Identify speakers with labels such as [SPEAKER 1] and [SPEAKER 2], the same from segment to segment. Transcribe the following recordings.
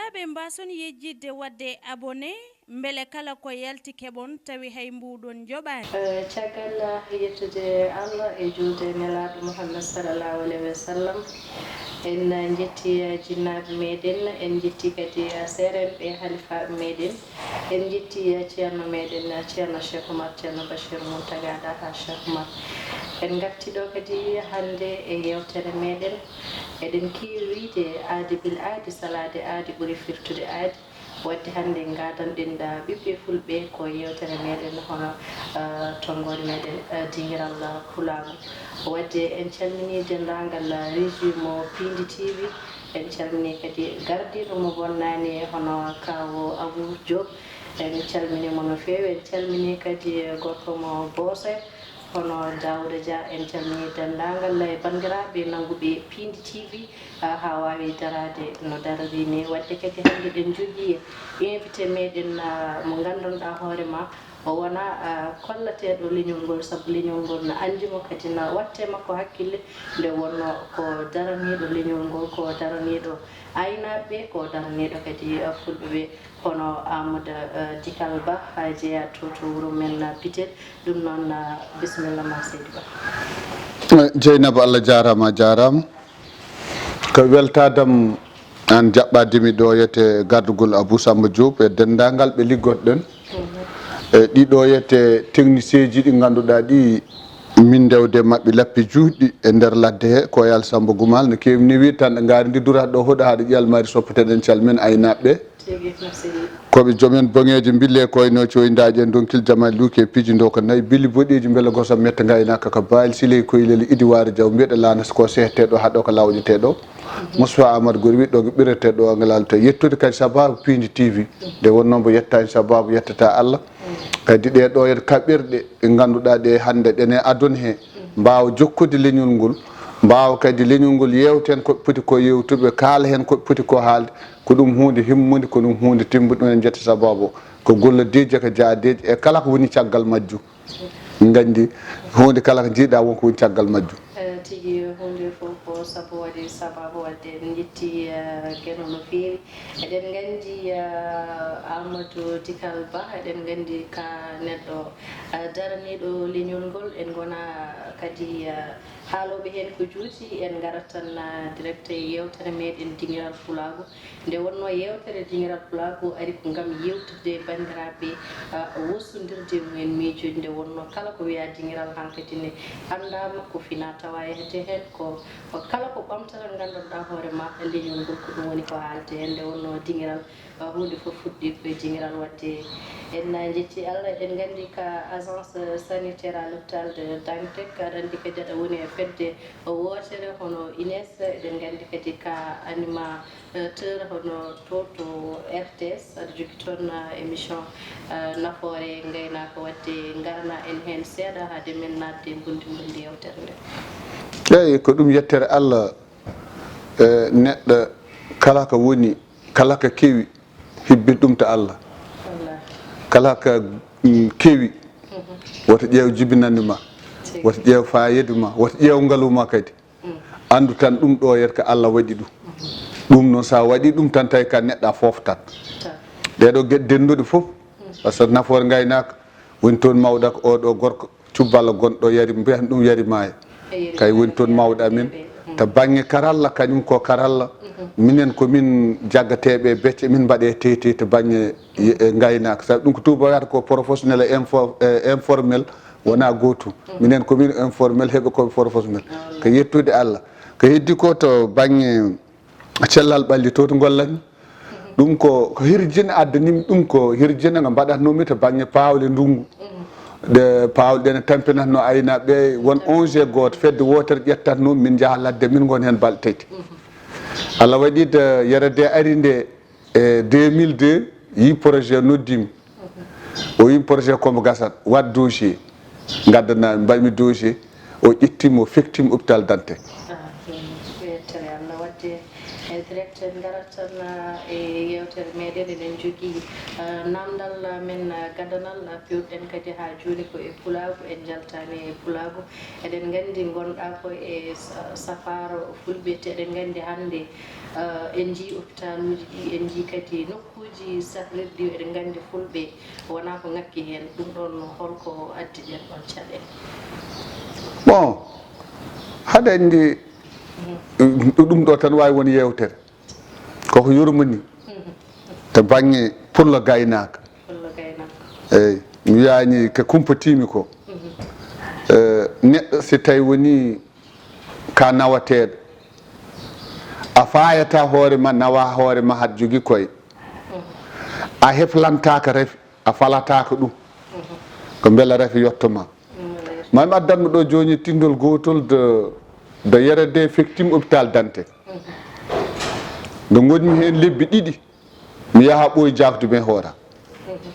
[SPEAKER 1] bandiraɓe mbason yejjidde wadde abonné mbele kala ko yalti keɓon tawi hay mbuɗon joɓani
[SPEAKER 2] caggal yettude Allah e juude nelaɗo Muhammad sallallahu alayhi wa sallam en jetti jinnaɓe meɗen en jetti kadi seerenɓe halifaɓe meɗen en jetti ceerno meɗen ceerno Cheikh Oumar ceerno Bachir Mountaga Daha Cheikh Oumar en gartiɗo kadi hande e yewtere meɗen eɗen kiwi wiide aadi bil aadi salade aadi ɓuuri firtude aadi wadde hande gadanɗen ɓiɓɓe fulɓe ko yewtere meɗen hono tonggode meɗen dingiral pulago wadde en calmini dendagal régime Pindi TV en calmini kadi gardiɗo mo bonnani hono kawo Abou Diop en calminimo no fewi en calmini kadi gorko mo Bose hono Daouda Dia en calmini dendagal e bandiraɓe nanguɓe Pindi TV ha wawi darade no darari ni wadde kadi hande ɗen jogui invité meɗen mo gandanɗa hoorema o wona kollateɗo leñol ngol saabu leñol ngol no andimo kadi no watte makko hakkille nde wonno ko daraniɗo leñol ngol ko daraniɗo aynaɓe ko daraniɗo kadi fulɓe ɓe hono Aamadu Dikal Bah ha jeeya to wuuro men Pitel ɗum noon bisimilla ma seydi Ba.
[SPEAKER 3] Dieynaba Allah jarama ko weltadam an jaɓɓadimi ɗo yete gardugol Abou Samba Diop e dendagal ɓe liggoɗɗen e ɗiɗo yete technicien ji ɗi ganduɗa ɗi min dewde mabɓe lappi juuɗɗi e nder ladde he ko yal Samba Gumal no kewni wi tan ɗe gaari diddorata ɗo hoɗo haɗa ƴalmari soppeteɗen calmen aynaɓeɓe koɓe joomen boŋeji bille koyno coydaji en donkil jamal luuke piiji ndo ko nayyi bili boɗeji beele gosa metta gaynaka ko baali siley koylel idiware diaw mbiɗa lanas ko sehteɗo haɗo ko lawƴeteɗo Moussa Amadou Gori wiɗɗo ko ɓireteɗo ngalal to yettude kadi sababu Pindi TV nde wonno mbo yettani sababu yettata Allah kadi ɗeɗo yet kaɓirɗe ɗe ganduɗa ɗe hande ɗene aduna he mbawa jokkude leñol ngol mbawa kadi leñol ngol yewten ko poti ko yewtude kaala hen ko poti ko haalde ko ɗum hunde himmude ko ɗum hunde timmude en jetta sababu ko gollodeji ko jaadeji e kala ko woni caggal majjum gandi hunde kala ko jiiɗa wonko woni caggal majjum
[SPEAKER 2] tigi hunde fof ko sabu waɗi sababu wadde en jetti keno no fewi eɗen gandi Aamadu Dikal Bah eɗen gandi ka neɗɗo daraniɗo leñol ngol en gona kadi haaloɓe hen ko juuti en garat tan direct yewtere meɗen Dingiral Pulago nde wonno yewtere Dingiral Pulago ari ko gam yewtude bandiraɓe wossodirde mumen miijoji nde wonno kala ko wiya Dingiral hankkadi ne andama ko fina tawa yehete hen ko kala ko ɓamtata gandanɗa hoorema leñol ngol ko ɗum woni ko haalte hen nde wonno Dingiral hunde fof fuɗɗi koye Dingiral wadde en jetti Allah eɗen gandi ka agence sanitaire à l'hôpital de Dantec aɗa andi kadi aɗa woni e fedde wotere hono Ines eɗen gandi kadi ka animateur hono to RTS aɗa jogui toon émission nafoore gaynaka wadde garana en hen seeɗa haade men nadde bondi yewtere nde
[SPEAKER 3] eyyi ko ɗum yettere Allah neɗɗo kala ko woni kala ko kewi hibbin ɗum to Allah kala ko kewi woto ƴeew jibinande ma woto ƴeew fayida ma woto ƴeew ngaluma kadi andu tan ɗum ɗo yet ko Allah waɗi ɗum ɗum noon sa waɗi ɗum tan tawi ka neɗɗa foof tan ɗeɗo gueɗe denduɗe foof par ce que nafoore gaynaka woni toon mawɗa ko oɗo gorko cubballa gonɗo yari mbiyan ɗum yari maayo kay woni toon mawɗa min to banggue karalla kañum ko karalla minen komin jaggateɓe becce min mbaɗe tete to banggue gaynaka sabi ɗum ko tuba wiyata ko professionnel e informel wona gotum minen komin informel heeɓe koɓe professionnel ko yettude Allah ko heddi ko to banggue cellal ɓalli to gollami ɗum ko hirjine addanimi ɗum ko hirjine ngo mbaɗatnomi to banggue pawle ndungu de pawɗe ne tampinatno aynaɓe won 11 goto fedde wotere ƴettatno min jaaha ladde min gon hen balɗe tati Allah waɗi de yarade ari nde e 2002 yi projet noddimi o yi projet komo gasat wat dossier gaddana mbaɗmi dossier o ƴettimo o fektimi hôpital Dantec
[SPEAKER 2] yettere Allah wadde en direct garatan e yewtere meɗen eɗen jogui namdal men gadanal pewɗen kadi ha joni ko e pulago en jaltani e pulago eɗen gandi gonɗa ko e safaro fulɓe te eɗen gandi hande en jii hôpital uji ɗi en jii kadi nokkuji sahrirɗi eɗen gandi fulɓe wona ko ngakki hen ɗum ɗon holko addi ɗen ɗon caɗele
[SPEAKER 3] bon haɗa andi ɗum ɗo tan wawi won yewtere koko yurmini to banggue pullo gaynaka eyyi mi wiyani ko kumpatimi ko neɗɗo si tawi woni ka nawateɗo a fayata hoore ma nawa hoore ma haɗa jogui koye a heflantaka reefi a falataka ɗum ko beela reefi yettoma mami addanmi ɗo joni tindol gotol de yerede fectime hôpital Dantec nde gonmi hen lebbi ɗiɗi mi yaaha ɓooyi jakdume hoora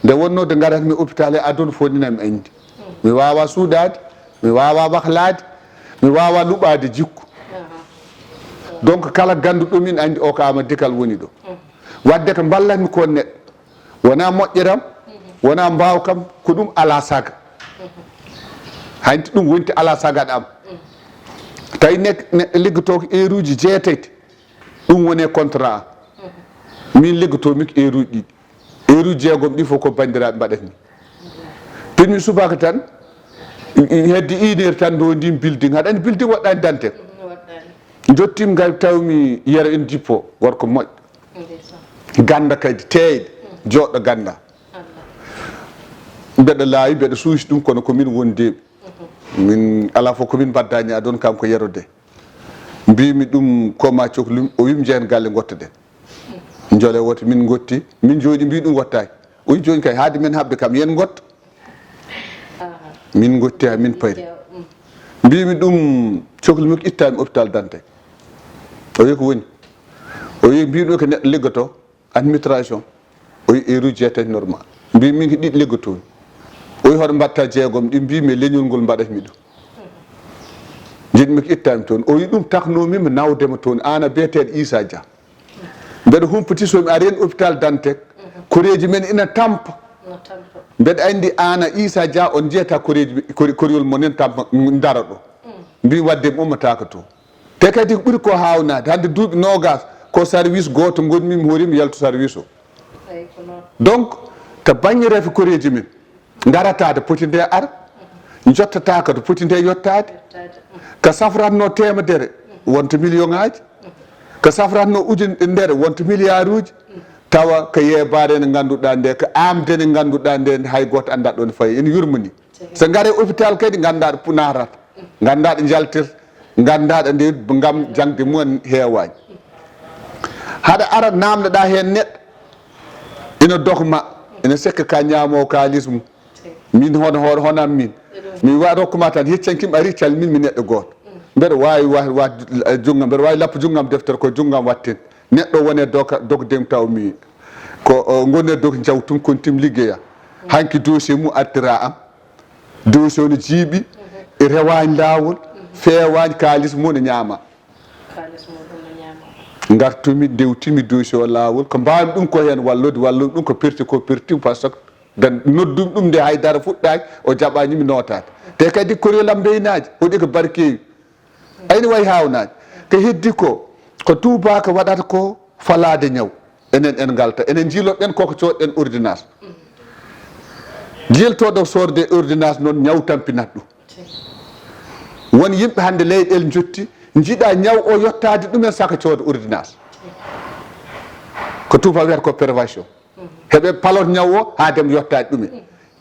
[SPEAKER 3] nde wonno de garatmi hôpital e aduna foninami andi mi wawa suuɗade mi wawa wahlade mi wawa luɓade jikku donc kala ganduɗomin andi o ko Aamadu Dikal woni ɗo wadde ko ballatmi ko neɗɗo wona moƴƴeram wona mbawkam ko ɗum ala saga hanti ɗum wonti ala sagaɗam tawi neɗɗo liggoto ko heure uji jeetati ɗum woni contrat min liggotomi ko heure uji ɗiɗi heure uji jeegom ɗi fof ko bandiraɓe mbaɗatmi pinmi subaka tan hedde 1 heure tan ndodin building haɗa andi building waɗɗani Dantec jottim ngal tawmi yero en jippo gorko moƴƴo ganda kadi teyɗe joɗɗo ganda mbeɗa laawi mbeɗa suusi ɗum kono komin wondeɓe min ala fof komin baddani adon kanko yerode mbimi ɗum koma cohlum o wimi jehen galle gottoɗen jole woto min gotti min jooɗi mbi ɗum wattaki o wi joni kay haade men habde kam yen gotto min gotti ha min pari mbimi ɗum cohlumi ko ittami hôpital Dantec o wi ko woni o wi mbiɗo ko neɗɗo liggoto administration o wi heure uji jeetati normal mbi min ko ɗiɗi liggotomi o wi hoɗo mbatta jeegom ɗi mbimi e leñol ngol mbaɗatmi ɗum jiɗmi ko ittami toon o wi ɗum taknomimi nawdema toon ana biyeteɗo Issa Dia mbeɗa humpiti somi ari hen hôpital Dantec koreji men ina tampa mbeɗa andi ana Issa Dia on jeyata koriyol monen tampa dara ɗo mbi wadde mi ummataka to te kadi ko ɓuuri ko hawnade hande duuɓi nogas ko service goto gonmi mi hoorimi yalto service o donc to banggue reefe koreji men garatade poti nde ar jottataka to poti nde yettade ko safratno temedere wonto million ngaji ko safratno ujunere wonto milliard uji tawa ko yebare nde ganduɗa nde ko amde nde ganduɗa nde hay goto anda ɗon fayi ene yurmini so gaare hôpital kadi gandaɗo punarata gandaɗo jaltirta gandaɗo nde gam jangde mumen heewani haɗa ara namdoɗa hen neɗɗo ina dokma ina sekka ka ñamowo kalis mum min honam min mi wa rokkuma tan heccankimi ari calmin mi neɗɗo goto mbeɗa wawi wa junggam mbeɗa wawi lappa junggam deftere ko junggam watten neɗɗo wone dogdem tawmi ko gonne dog jawtum kontim liggeya hanki dossier mum artira am dossier o no jiiɓi rewani lawol fewani kalis mum ne ñaama gartumi dewtimi dossier o lawol ko mbawmi ɗum ko hen wallude ɗum ko perti par ce que noddum ɗum nde haydara fuɗɗaki o jaɓanimi notade te kadi koriolam beynaji hoɗi ko barkewi ayni way hawnaji ko heddi ko tubaka waɗata ko falade ñaw enen en galta enen jiiloɗen koko coɗɗen ordonnance jiltoɗo sorde ordonnance noon ñaw tampinat ɗum won yimɓe hande leyɗel jotti jiiɗa ñaw o yettade ɗumen saka cooda ordonnance ko tuba wiyata ko prévention heɓe palot ñaw o haadem yettade ɗumen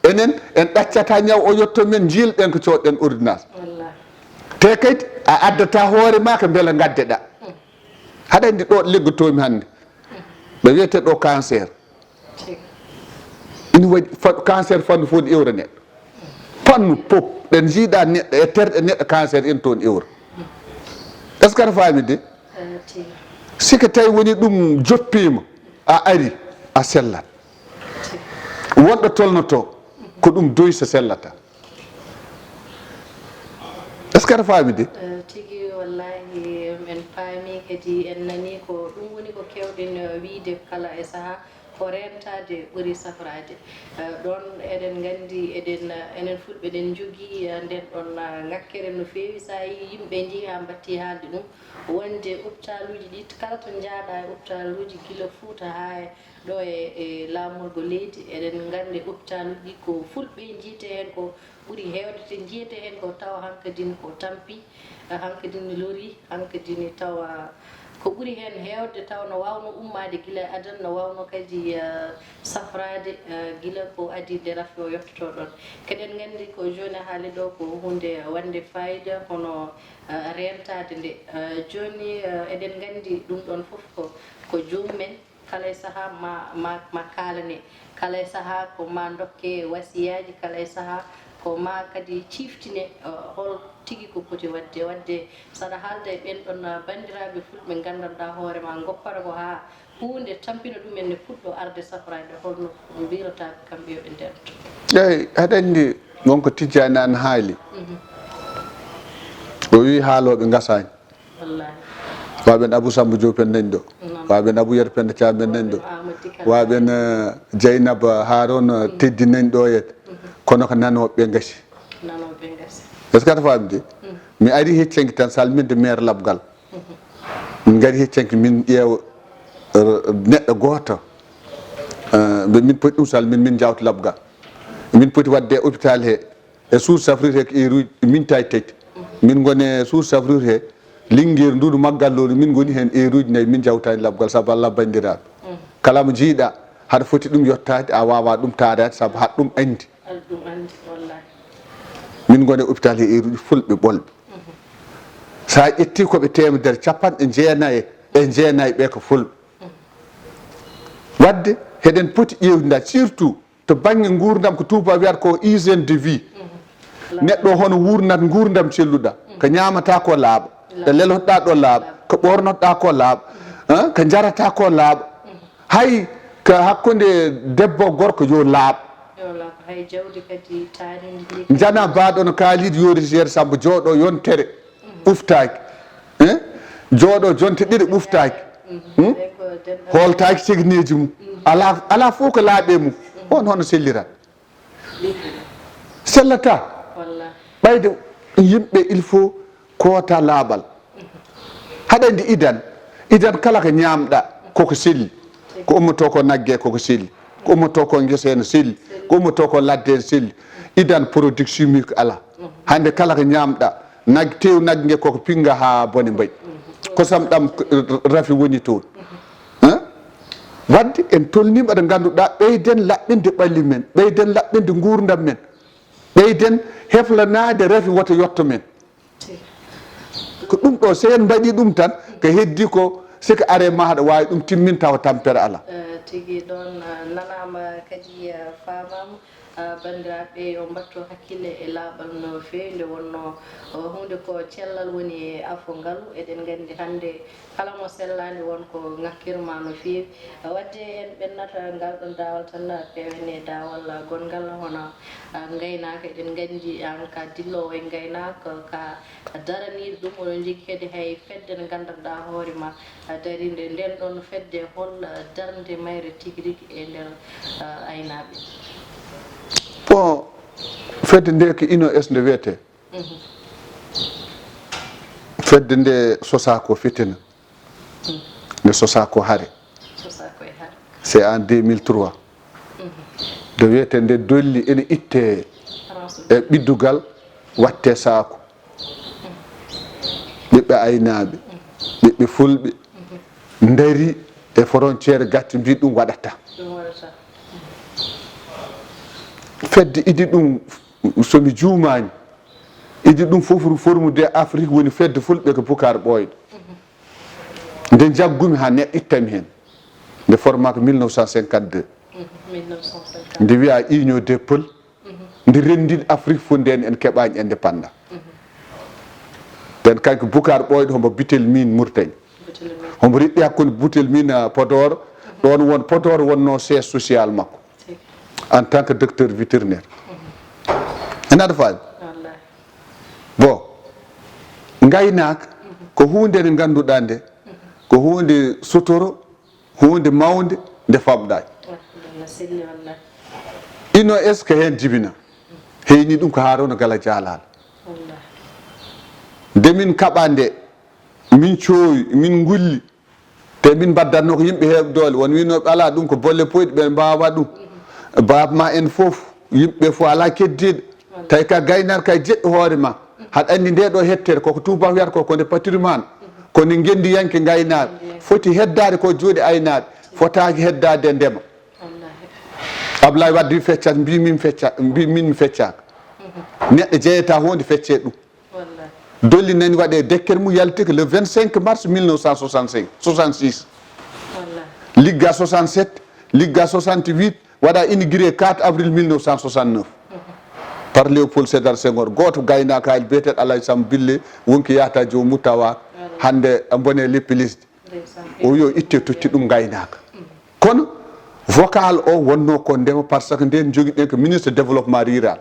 [SPEAKER 3] enen en ɗaccata ñaw o yetto men jiilɗen ko coɗɗen ordonnance te kadi a addata hoore ma ko beela gaddeɗa haɗa andi ɗo liggotomi hande ɓe wiyete ɗo cancer ina waɗi cancer fannu fof ne iwra neɗɗo pannu pop ɗen jiiɗa neɗɗo e terɗe neɗɗo cancer en toon iwra est ce que aɗa faami de siko tawi woni ɗum joppima a ari a sellat wonɗo tolnoto ko ɗum doyi so sellata est ce que aɗa faami de
[SPEAKER 2] tigi wallahi en paami kadi en nani ko ɗum woni ko kewɗen wiide kala e sahaa ko rentade ɓuri safrade ɗon eɗen gandi enen fulɓe ɗen jogii nden ɗon ngakkere no feewi sa yi yimɓe jiiha batti haalde ɗum wonde hôpitaluji ɗi kala to jaaɗa e hôpitaluji gila Fuuta ha ɗo e laamorgo leydi eɗen gandi hôpitaluji ɗi ko fulɓe jiite hen ko ɓuri heewde te jiyete hen ko tawa hankadine ko tampi hankadine lori hankadine tawa ko ɓuri hen heewde taw no wawno ummade gila adan no wawno kadi safrade gila ko adi nde rafi o yettoto ɗon keɗen gandi ko joni haali ɗo ko hunde wande fayida hono rentade nde joni eɗen gandi ɗum ɗon foof ko jomumen kala e saaha ma kalane kala e saaha ko ma dokke wasiyaji kala e saaha ko ma kadi ciftine hol tigi ko poti wadde saɗa haalda e ɓen ɗon bandiraɓe fulɓe gandanɗa hoorema goppata ko ha hunde tampina ɗumen ne puɗɗo arde safrade holno mbirataɓe kamɓe yoɓe nderto
[SPEAKER 3] eyi aɗa andi wonko tijjani an haali o wi haaloɓe gasani
[SPEAKER 2] wallahi
[SPEAKER 3] waɓen Abou Samba Diop en nani ɗo waɓen Abou Yer Penda Thiam en nani ɗo waɓen Dieynaba Harouna teddi nani ɗo yet kono ko nanoɓe gasi est ce que aɗa famde mi ari heccenki tan salminde maire labgal min gari heccenki min ƴeewa neɗɗo goto min poti ɗum salmin min jawta labgal min poti wadde hôpital he e suudu safrire he ko heure uji mintaji tati min gone suudu safrire he Linguére nduɗo maggallolu min goni hen heure uji nayyi min jawtani labgal saabu Allah bandiraɓe kala mo jiiɗa haɗa foti ɗum yettade a wawa ɗum taarade saabu haɗa ɗum andi min gone hôpital he heure uji fulɓe ɓolɓe sa ƴetti koɓe temedere capanɗe jeenayyi ɓe ko fulɓe wadde heɗen poti ƴewdida surtout to banggue gurdam ko tuba wiyata ko hygiène de vie neɗɗo hono wurnat gurdam celluɗa ko ñamata ko laaɓa ɗo lelotoɗa ɗo laaɓa ko ɓornotoɗa ko laaɓa ko jarata ko laaɓa hay ko hakkude debbo gorko yo laaɓa jana baɗo no kaalide yorisere Samba jooɗo yontere ɓuftaki jooɗo jonte ɗiɗi ɓuftaki holtaki segneji mum ala fof ko laaɓe mum on hono sellirat sellata ɓayde yimɓe il faut koota laaɓal haɗa andi idan kala ko ñamɗa koko selli ko ummoto ko naggue koko selli ko ummoto ko guese ne selli ko ummoto ko ladde ne selli idan produit chimique ala hande kala ko ñamɗa tew naggue koko pinga ha bone mbayi kosam ɗam rafi woni toon wadde en tolnima ɗo ganduɗa ɓeyden laɓɓinde ɓalli men ɓeyden laɓɓinde gurdam men ɓeyden heflanade rafi woto yetto men ko ɗum ɗo so en mbaɗi ɗum tan ko heddi ko siko are ma haɗa wawi ɗum timmin tawa tampere ala
[SPEAKER 2] tigui ɗon nanama kadi famama bandiraɓe yo mbatto hakkille e laaɓal no fewi nde wonno hunde ko cellal woni e afo ngalu eɗen gandi hande kala mo sellani wonko ngakkirma no fewi wadde en ɓennata ngal ɗon dawal tan pewene dawal gongal hono gaynaka eɗen gandi an ka dillowo e gaynaka ka daraniɗo ɗum oɗon jogui kadi hay fedde nde gandanɗa hoorema darinde nden ɗon fedde hol darde mayre tigui rigui e nder aynaɓe
[SPEAKER 3] bon fedde nde ko INOS nde wiyete fedde nde sosa ko fitina nde sosa ko haare c'est en 2003 nde wiyete nde dolli ene itte e ɓiddugal watte saako ɓiɓɓe aynaɓe ɓiɓɓe fulɓe daari e frontiére gatti mbi ɗum waɗata fedde idi ɗum somi juumani idi ɗum fof formude Afrique woni fedde fulɓe ko Boucar ɓoyɗo nde jaggumi ha neɗɗo ittami hen nde format ko 1952 nde wiya union des peuls nde rendiɗ Afrique fof nden en keɓani indépendant nden kanko Boucar ɓoyɗo homo bitel min Mourtagne homo riɗɗi hakkude butel min Podor ɗon won Podor wonno siège social makko en tant que docteur vétérinaire ene aɗa faami bon gaynaka ko hunde nde ganduɗa nde ko hunde sutoro hunde mawde nde famɗa ino est ce que hen jibina heyni ɗum ko Harouna Gala Dialal nde min kaɓa nde min coowi min gulli te min baddatno ko yimɓe heɓe doole won winoɓe ala ɗum ko bolle poyɗe ɓe mbawa ɗum babma en foof yimɓe fof ala keddiɗo tawi ka gaynar kay jeɗɗo hoore ma haɗa andi nde ɗo hettere koko tubak wiyata ko nde patrimoine ko nde gendiyanke gaynaɓe foti heddade ko jooɗi aynaɓe fotaki heddade ndema Ablaye Wade wi feccat mbimin mi feccaka neɗɗo jeeyata hunde fecce ɗum dolli nani waɗe décret mum yaltiki le 25 mars 1966 ligga 67 ligga 68 waɗa inauguré 4 avril 1969 par Léopold Sédar Senghor goto gaynaka hali biyeteɗo Alaji Samba Bille wonki yata jomum tawa hande bone leppi lisde o yo itte totti ɗum gaynaka kono vocal o wonno ko ndema par ce que nden joguiɗen ko ministre développement rural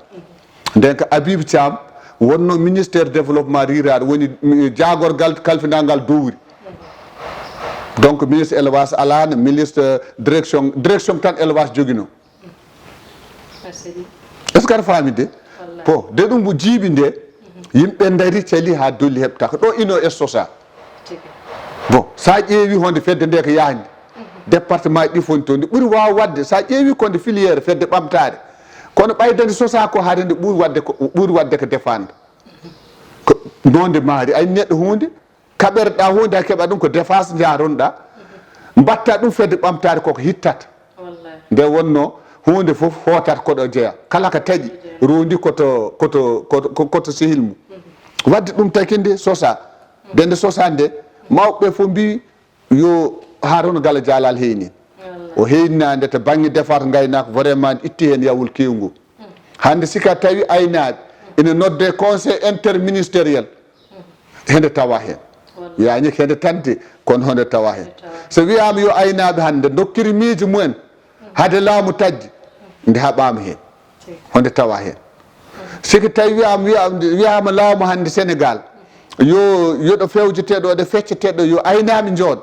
[SPEAKER 3] nden ko Habib Thiam wonno ministère développement rural woni jagorgal kalfinangal dowri donc ministre élevage alano ministre direction tan élevage joguino est ce que aɗa faami de bon de ɗum jiiɓi nde yimɓe daari cali ha dolli heɓtaka ɗo ino est sosa bon sa ƴeewi honde fedde nde ko yahde département ɗi foni toon ɗi ɓuuri waw wadde sa ƴeewi konde filiére fedde ɓamtare kono ɓaydande sosa ko haade nde ɓuuri wadde ko défendre ko nonde maari ay neɗɗo hunde kaɓerɗa hunde ha keeɓa ɗum ko défense jaronɗa mbatta ɗum fedde ɓamtare koko hittata nde wonno hunde foof hotata koɗo jeeya kala ko taaƴi rondi koto sehil mum wadde ɗum taki nde sosa nde sosa nde mawɓe fof mbi yo Harouna Gala Dialal heyni o heynade to banggue défarte gaynaka vraiment itti hen yawol kewngol hande sika tawi aynaɓe ene nodde conseil interministériel hende tawa hen yani hende tante kono honde tawa hen so wiyama yo aynaɓe hande dokkiri miijo mumen haade laamu tajji nde haɓama hen honde tawa hen siki tawi wiyama laamu hande Sénégal yoɗo fewjeteɗo ɗo fecceteɗo yo aynaɓe jooɗo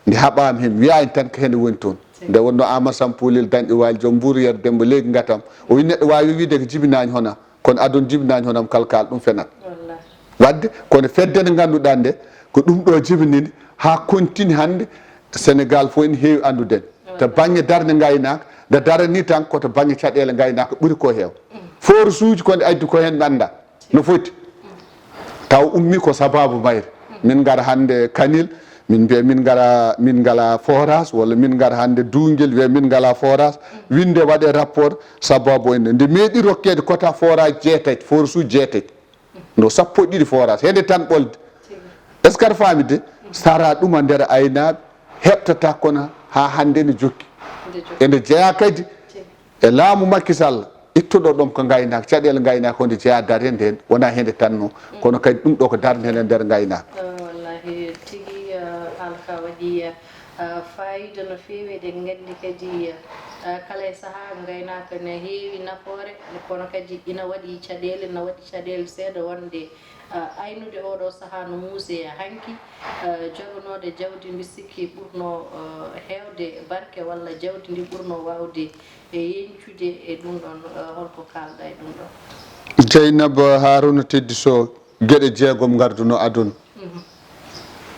[SPEAKER 3] nde haɓama hen wiyani tan ko hende woni toon nde wonno Amadou Samba Poulel dañɗo wali joom buuru yer dembo leydi gatam o wi neɗɗo wawi wiide ko jibinani hona kono aduna jibinani honam kalkal ɗum fenat wadde kono fedde nde ganduɗa nde ko ɗum ɗo jibinide ha continue hande Sénégal fof ene heewi anduden to banggue darde gaynaka nde darani tan koto banggue caɗele gaynaka ɓuuri ko heew force uji konde addi ko hen anda no foti taw ummi ko sababu mayre min gara hande Kanil min mbiya min ngala forage walla min gara hande Dunguel wiya min ngala forage winde waɗe rapport sababu ende nde meeɗi rokkede quota forage jeetati forage uji jeetati no sappo ɗiɗi forage hende tan ɓolde est ce que aɗa faami de sara ɗuma nder aynaɓe heɓtata kono ha hande ne jokki ende jeeya kadi e laamu Macky Sall ittuɗo ɗom ko gaynaka caɗele gaynaka honde jeeya darde hen wona hende tanno kono kadi ɗum ɗo ko darde hen e nder gaynaka
[SPEAKER 2] wallahi tigui halka waɗi fayida no fewi eɗen gandi kadi kala e saaha gaynaka ne heewi nafoore kono kadi ina waɗi caɗele no waɗi caɗele seeɗa wonde aynude oɗo saaha no muuse hanki jogonode jawdi mbi sikki ɓurno hewde barke walla jawdi ndi ɓurno wawde e yencude e ɗum ɗon holko kalɗa e ɗum ɗon
[SPEAKER 3] Dieynaba Harouna Teddi Sow gueɗe jeegom garduno aduna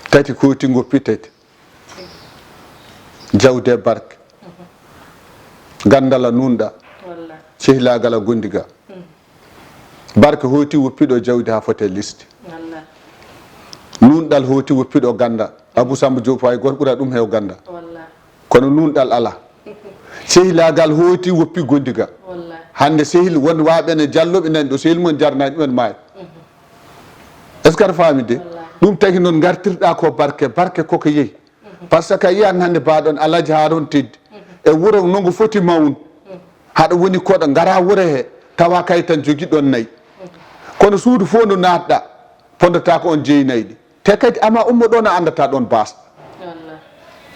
[SPEAKER 3] tati kooti goppitete jawde barke gandala nunɗa cehlagala gondiga barke hooti woppiɗo jawdi ha fote liste nunɗal hooti woppiɗo ganda Abou Samba Diop hay goto ɓuura ɗum heew ganda kono nunɗal ala sehilagal hooti woppi gondiga hande sehil won waɓene jalloɓe nani ɗo sehil mon jarnani ɗumen maayo est ce que aɗa faami de ɗum tagi noon gartirɗa ko barke koko yeehi par ce que a yiyan hande mbaɗon Alaji Harouna Teddi e wuuro nongo foti mawnu haɗa woni koɗo gara wuuro he tawa kay tan joguiɗon nayyi kono suudu fof no natɗa pondata ko on jeyinayi ɗi te kadi ama ummo ɗon a andata ɗon baasa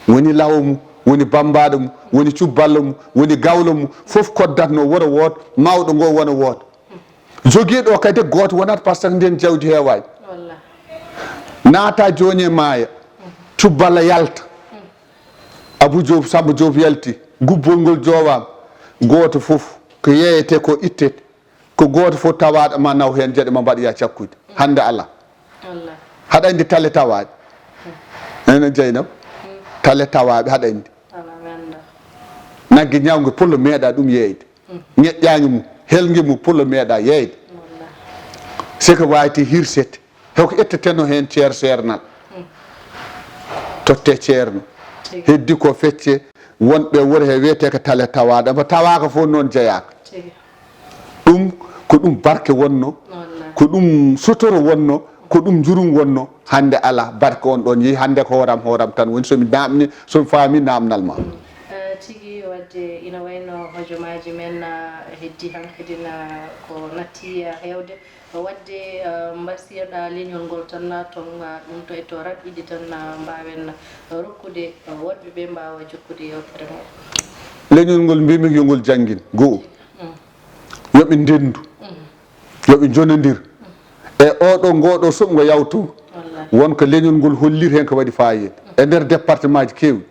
[SPEAKER 3] woni lawo mum woni bambaɗo mum woni cubballo mum woni gawlo mum foof koddatno wuro woto mawɗo ngo wona woto joguiɗo kadi goto wonata par ce que nden jawdi heewani naata joni e maaya tubballa yalta Abou Diop Samba Diop yalti gubbol ngol joowama goto fof ko yeyete ko ittete ko goto fof tawaɗo ma naw hen jeeɗe ma mbaɗoya cakkude hande ala haɗa andi tale tawaɓe ene Dieynaba tale tawaɓe haɗa andi naggue ñawgue pullo meeɗa ɗum yeyde ñeƴƴague mum helgue mum pullo meeɗa yeyde siko wawite hirsete heko etteteno hen ceer seernal totte ceerno heddi ko fecce wonɓe wuuro he wiyete ko tale tawaɗo mo tawaka fof noon jeeyaka ɗum ko ɗum barke wonno ko ɗum sutoro wonno ko ɗum jurum wonno hande ala barke on ɗon yeehi hande ko horam tan woni somi namni somi faami namdal ma
[SPEAKER 2] tigi wadde ina wayno hojomaji men heddi hankkadina ko natti hewde wadde mbasiyoɗa leñol ngol tan ton ɗum to e to raɓɓiɗi tan mbawen rokkude woɗɓe ɓe mbawa jokkude yewtere mo
[SPEAKER 3] leñol ngol mbimi yo ngol janggin goho yoɓe ndendu yoɓe jonodir e oɗo ngoɗo soɓgo yawtugo wonko leñol ngol hollir hen ko waɗi fayida e nder département ji kewɗi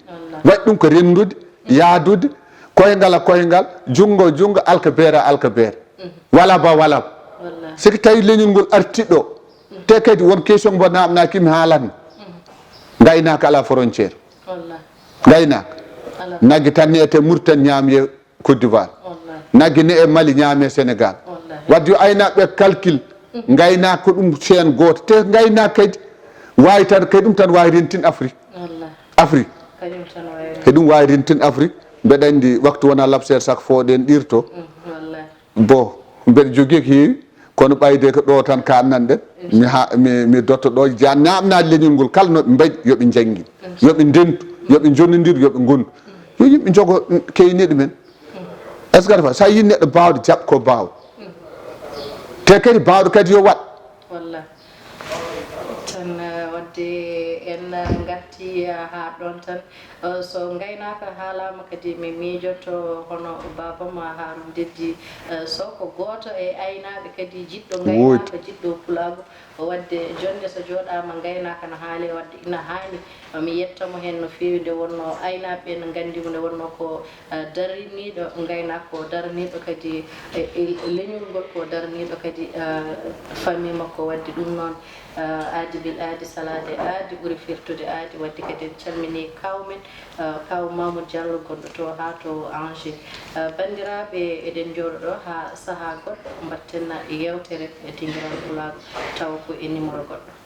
[SPEAKER 3] waɗi ɗum ko rendude yaadude koyngal a koyngal junngo junngo alka beere wala ba siki tawi leñol ngol arti ɗo te kadi won question mbo namnakimi haalatno gaynaka ala frontiére gaynaka naggue tan ne ete Mauritanie ñaami Côte d'Ivoire naggue ne e Mali ñaami Sénégal wadde yo aynaɓe calcul gaynaka ko ɗum chaine goto te gaynaka kadi wawi tan kadi ɗum tan wawi rentin Afrique e ɗum wawi rentin Afrique mbeɗa andi waktu wona labsere sak fooɗen ɗirto bon mbeɗa jogui ko heewi kono ɓayde ko ɗo tan kannan ɗen mi dotto ɗo namnade leñol ngol kala noɓe mbaɗi yoɓe janggui yoɓe ndentu yoɓe jonnodir yoɓe gonnu yo yimɓe jogo keyniɗo men est ce que aɗa fa sa yi neɗɗo bawɗo jaɓ ko bawɗo te kadi bawɗo kadi yo waɗ
[SPEAKER 2] tan wadde en garti ha ɗon tan so gaynaka haalama kadi mi miijoto hono babama haɗum deddi so ko goto e aynaɓe kadi jiɗɗo gaynaka jiɗɗo pulago wadde jonde so joɗama gaynaka no haali wadde ina hani mi yettamo hen no fewi nde wonno aynaɓe no gandimo nde wonno ko dariniɗo gaynaka ko daraniɗo kadi leñol ngol ko daraniɗo kadi famille makko wadde ɗum noon aadi bil aadi salade aadi ɓuuri firtude aadi wadde kadi en calmini kawmen kaw Mamadou Diallo gonɗo to ha to Angers bandiraɓe eɗen jooɗo ɗo ha saaha goɗɗo mbatten yewtere e Dingiral Pulaar taw ko e numéro goɗɗo